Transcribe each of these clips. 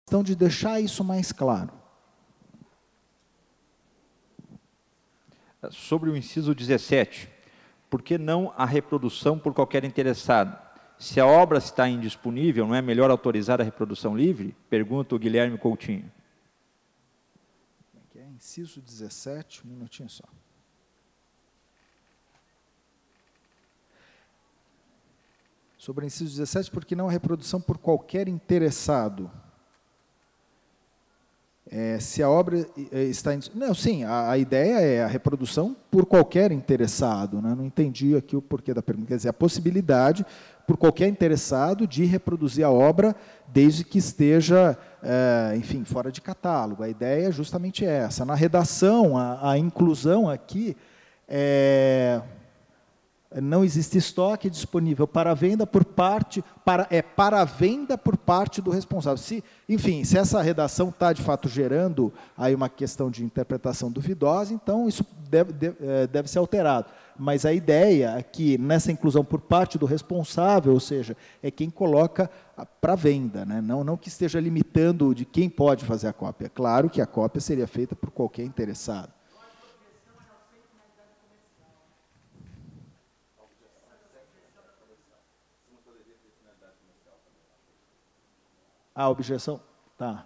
questão de deixar isso mais claro. Sobre o inciso 17, por que não a reprodução por qualquer interessado? Se a obra está indisponível, não é melhor autorizar a reprodução livre? Pergunta o Guilherme Coutinho. Inciso 17, um minutinho só. Sobre o inciso 17, por que não a reprodução por qualquer interessado? Se a obra está... Não, sim, a ideia é a reprodução por qualquer interessado, né? Não entendi aqui o porquê da pergunta. Quer dizer, a possibilidade por qualquer interessado de reproduzir a obra desde que esteja, enfim, fora de catálogo. A ideia é justamente essa. Na redação, a inclusão aqui não existe estoque disponível para venda por parte, para venda por parte do responsável. Enfim, se essa redação está, de fato, gerando aí uma questão de interpretação duvidosa, então isso deve ser alterado. Mas a ideia é que, nessa inclusão por parte do responsável, ou seja, é quem coloca para venda, né? Não que esteja limitando de quem pode fazer a cópia. Claro que a cópia seria feita por qualquer interessado. A objeção? Tá.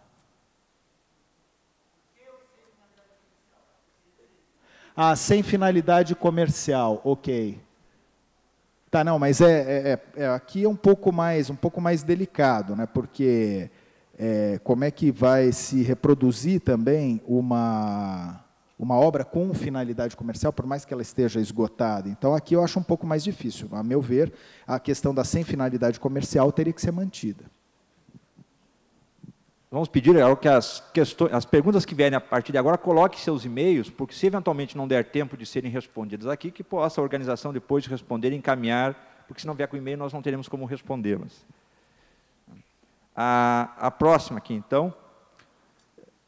Sem finalidade comercial, ok. Tá, não, mas aqui é um pouco mais delicado, né? Porque como é que vai se reproduzir também uma obra com finalidade comercial, por mais que ela esteja esgotada? Então, aqui eu acho um pouco mais difícil. A meu ver, a questão da sem finalidade comercial teria que ser mantida. Vamos pedir que as perguntas que vierem a partir de agora, coloquem seus e-mails, porque se eventualmente não der tempo de serem respondidas aqui, que possa a organização depois de responder e encaminhar, porque se não vier com e-mail, nós não teremos como respondê-las. A próxima aqui, então,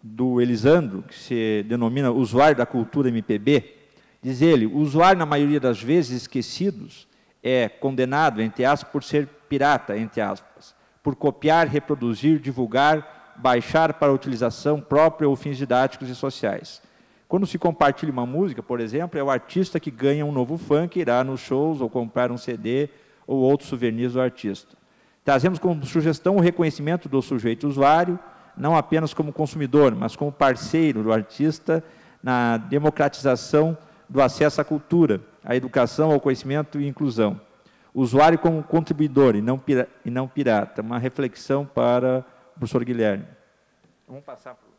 do Elisandro, que se denomina usuário da cultura MPB, diz ele: o usuário, na maioria das vezes, esquecidos, é condenado, entre aspas, por ser pirata, entre aspas, por copiar, reproduzir, divulgar, baixar para utilização própria ou fins didáticos e sociais. Quando se compartilha uma música, por exemplo, é o artista que ganha um novo fã, que irá nos shows ou comprar um CD ou outros souvenirs do artista. Trazemos como sugestão o reconhecimento do sujeito usuário, não apenas como consumidor, mas como parceiro do artista na democratização do acesso à cultura, à educação, ao conhecimento e inclusão. O usuário como contribuidor e não pirata. Uma reflexão para o professor Guilherme. Vamos passar para o...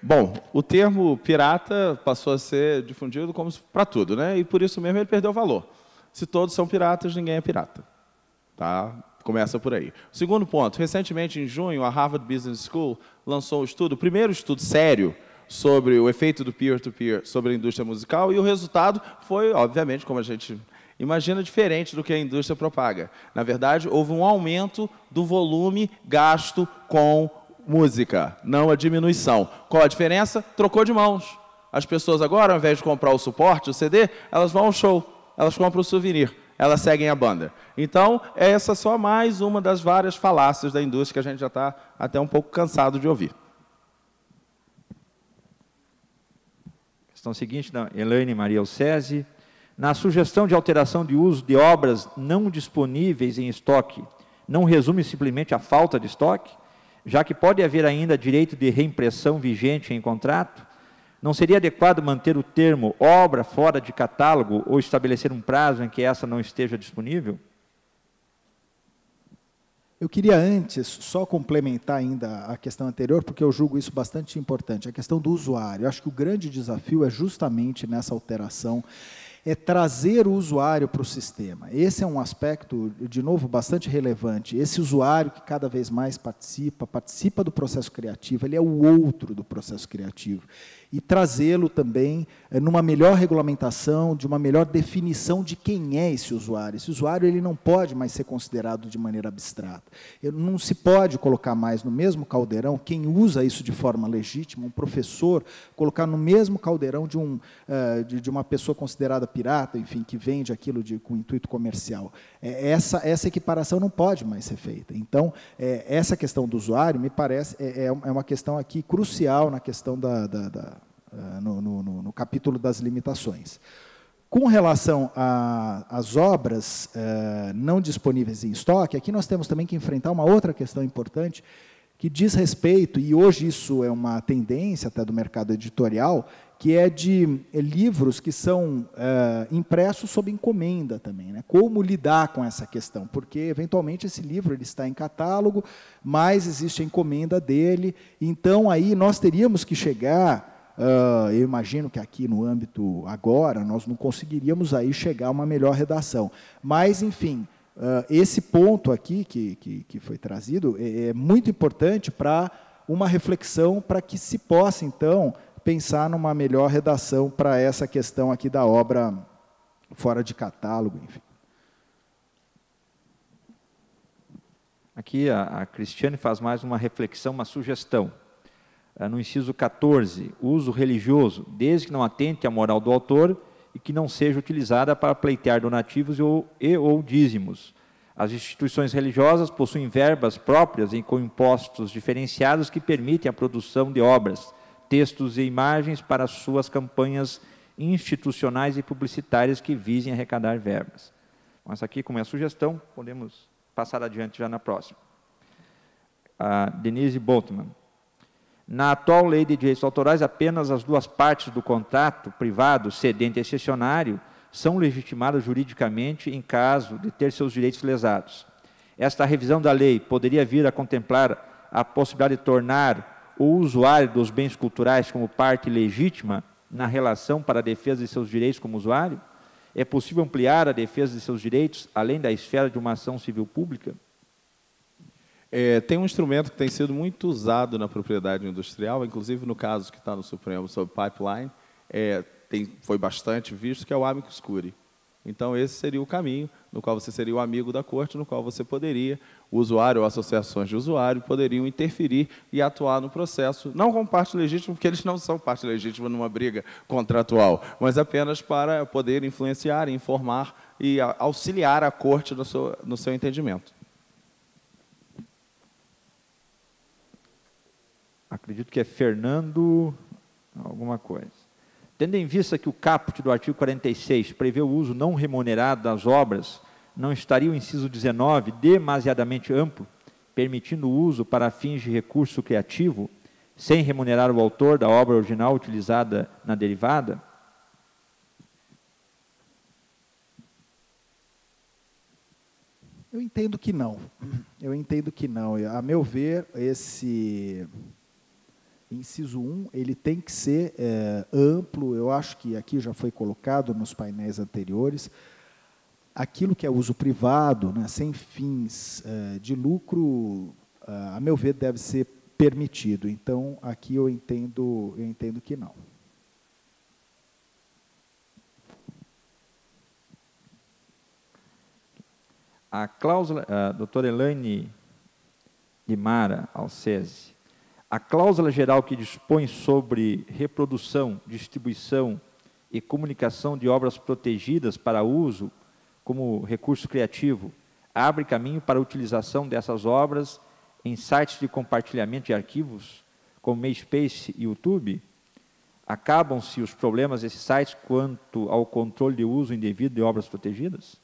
Bom, o termo pirata passou a ser difundido como para tudo, né? E por isso mesmo ele perdeu valor. Se todos são piratas, ninguém é pirata. Tá? Começa por aí. Segundo ponto, recentemente, em junho, a Harvard Business School lançou um estudo, o primeiro estudo sério sobre o efeito do peer-to-peer sobre a indústria musical, e o resultado foi, obviamente, como a gente imagina, diferente do que a indústria propaga. Na verdade, houve um aumento do volume gasto com música, não a diminuição. Qual a diferença? Trocou de mãos. As pessoas agora, ao invés de comprar o suporte, o CD, elas vão ao show, elas compram o souvenir, elas seguem a banda. Então, essa é só mais uma das várias falácias da indústria que a gente já está até um pouco cansado de ouvir. Questão seguinte, da Elaine Maria Alcese. Na sugestão de alteração de uso de obras não disponíveis em estoque, não resume simplesmente a falta de estoque, já que pode haver ainda direito de reimpressão vigente em contrato? Não seria adequado manter o termo obra fora de catálogo ou estabelecer um prazo em que essa não esteja disponível? Eu queria antes só complementar ainda a questão anterior, porque eu julgo isso bastante importante, a questão do usuário. Eu acho que o grande desafio é justamente nessa alteração, é trazer o usuário para o sistema. Esse é um aspecto, de novo, bastante relevante. Esse usuário que cada vez mais participa do processo criativo, ele é o outro do processo criativo. E trazê-lo também numa melhor regulamentação, de uma melhor definição de quem é esse usuário. Esse usuário ele não pode mais ser considerado de maneira abstrata. Não se pode colocar mais no mesmo caldeirão quem usa isso de forma legítima, um professor, colocar no mesmo caldeirão de uma pessoa considerada pirata, enfim, que vende aquilo com intuito comercial. Essa equiparação não pode mais ser feita. Então, essa questão do usuário, me parece, é uma questão aqui crucial na questão no capítulo das limitações. Com relação às obras não disponíveis em estoque, aqui nós temos também que enfrentar uma outra questão importante, que diz respeito, e hoje isso é uma tendência até do mercado editorial, que é de livros que são impressos sob encomenda também, né? Como lidar com essa questão? Porque, eventualmente, esse livro ele está em catálogo, mas existe a encomenda dele, então aí nós teríamos que chegar, eu imagino que aqui no âmbito agora, nós não conseguiríamos aí chegar a uma melhor redação, mas, enfim, esse ponto aqui que foi trazido é muito importante para uma reflexão para que se possa, então, pensar numa melhor redação para essa questão aqui da obra fora de catálogo, enfim. Aqui a Cristiane faz mais uma reflexão, uma sugestão. No inciso 14, uso religioso, desde que não atente à moral do autor e que não seja utilizada para pleitear donativos ou dízimos. As instituições religiosas possuem verbas próprias e com impostos diferenciados que permitem a produção de obras, textos e imagens para suas campanhas institucionais e publicitárias que visem arrecadar verbas. Mas aqui, como é a sugestão, podemos passar adiante já na próxima. A Denise Boltman. Na atual lei de direitos autorais, apenas as duas partes do contrato privado, cedente e cessionário, são legitimadas juridicamente em caso de ter seus direitos lesados. Esta revisão da lei poderia vir a contemplar a possibilidade de tornar o usuário dos bens culturais como parte legítima na relação para a defesa de seus direitos como usuário? É possível ampliar a defesa de seus direitos além da esfera de uma ação civil pública? Tem um instrumento que tem sido muito usado na propriedade industrial, inclusive no caso que está no Supremo sobre pipeline, foi bastante visto, que é o amicus curiae. Então, esse seria o caminho no qual você seria o amigo da corte, no qual você poderia, o usuário ou associações de usuário, poderiam interferir e atuar no processo, não como parte legítima, porque eles não são parte legítima numa briga contratual, mas apenas para poder influenciar, informar e auxiliar a corte no seu entendimento. Acredito que é Fernando alguma coisa. Tendo em vista que o caput do artigo 46 prevê o uso não remunerado das obras, não estaria o inciso 19 demasiadamente amplo, permitindo o uso para fins de recurso criativo, sem remunerar o autor da obra original utilizada na derivada? Eu entendo que não. Eu entendo que não. A meu ver, esse inciso 1, ele tem que ser amplo, eu acho que aqui já foi colocado nos painéis anteriores, aquilo que é uso privado, né, sem fins de lucro, a meu ver, deve ser permitido. Então, aqui eu entendo que não. A cláusula, a doutora Elaine Guimara Alcese, a cláusula geral que dispõe sobre reprodução, distribuição e comunicação de obras protegidas para uso como recurso criativo abre caminho para a utilização dessas obras em sites de compartilhamento de arquivos, como MySpace e YouTube? Acabam-se os problemas desses sites quanto ao controle de uso indevido de obras protegidas?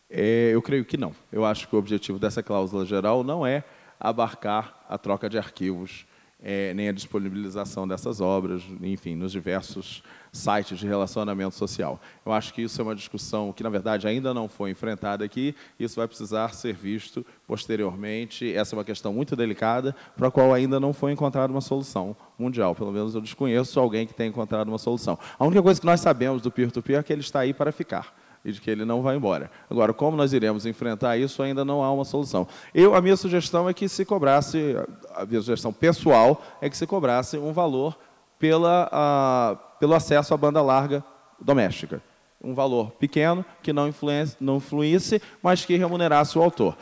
Eu creio que não. Eu acho que o objetivo dessa cláusula geral não é abarcar a troca de arquivos, nem a disponibilização dessas obras, enfim, nos diversos sites de relacionamento social. Eu acho que isso é uma discussão que, na verdade, ainda não foi enfrentada aqui, isso vai precisar ser visto posteriormente. Essa é uma questão muito delicada, para a qual ainda não foi encontrada uma solução mundial. Pelo menos eu desconheço alguém que tenha encontrado uma solução. A única coisa que nós sabemos do peer-to-peer é que ele está aí para ficar e de que ele não vai embora. Agora, como nós iremos enfrentar isso, ainda não há uma solução. A minha sugestão é que se cobrasse, a minha sugestão pessoal é que se cobrasse um valor pelo acesso à banda larga doméstica. Um valor pequeno, que não influísse, mas que remunerasse o autor.